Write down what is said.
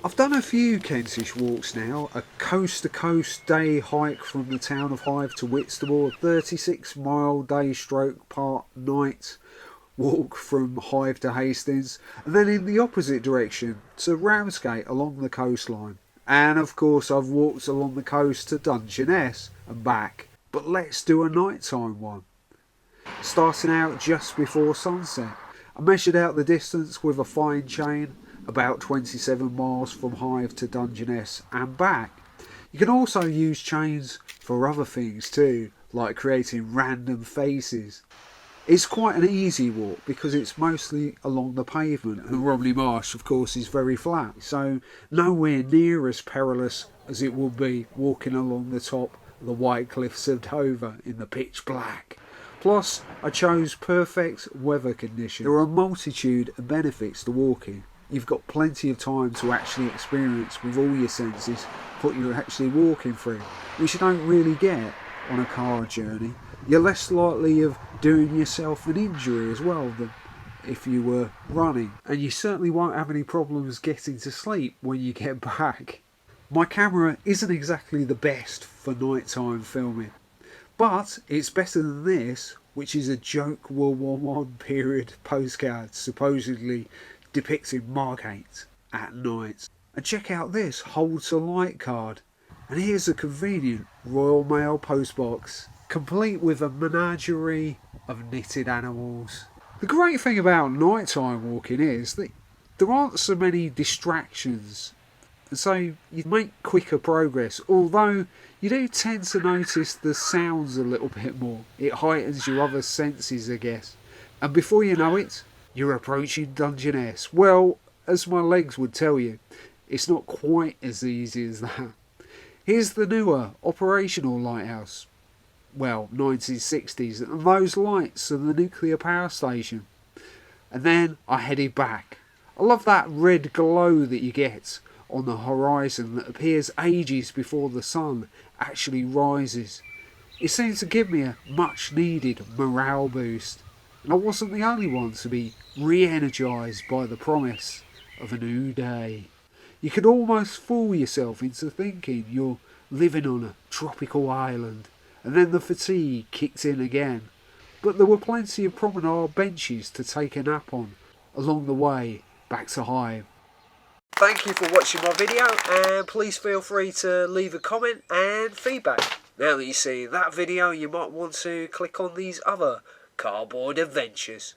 I've done a few Kentish walks now, a coast-to-coast day hike from the town of Hythe to Whitstable, a 36-mile day stroke part night walk from Hythe to Hastings, and then in the opposite direction to Ramsgate along the coastline. And of course I've walked along the coast to Dungeness and back, but let's do a nighttime one. Starting out just before sunset, I measured out the distance with a fine chain, about 27 miles from Hythe to Dungeness and back. You can also use chains for other things too, like creating random faces. It's quite an easy walk because it's mostly along the pavement, and the Romney Marsh of course is very flat, so nowhere near as perilous as it would be walking along the top of the White Cliffs of Dover in the pitch black. Plus, I chose perfect weather conditions. There are a multitude of benefits to walking. You've got plenty of time to actually experience with all your senses what you're actually walking through, which you don't really get on a car journey. You're less likely of doing yourself an injury as well than if you were running, and you certainly won't have any problems getting to sleep when you get back. My camera isn't exactly the best for nighttime filming, but it's better than this, which is a joke World War I period postcard supposedly depicting Margate at night. And check out this Hold to Light card. And here's a convenient Royal Mail postbox, complete with a menagerie of knitted animals. The great thing about nighttime walking is that there aren't so many distractions, and so you make quicker progress, although you do tend to notice the sounds a little bit more. It heightens your other senses, I guess. And before you know it, you're approaching Dungeness. Well, as my legs would tell you, it's not quite as easy as that. Here's the newer operational lighthouse. Well, 1960s, and those lights are the nuclear power station. And then I headed back. I love that red glow that you get on the horizon that appears ages before the sun actually rises. It seemed to give me a much needed morale boost. And I wasn't the only one to be re-energised by the promise of a new day. You could almost fool yourself into thinking you're living on a tropical island, and then the fatigue kicked in again. But there were plenty of promenade benches to take a nap on along the way back to Hythe. Thank you for watching my video, and please feel free to leave a comment and feedback. Now that you've seen that video, you might want to click on these other cardboard adventures.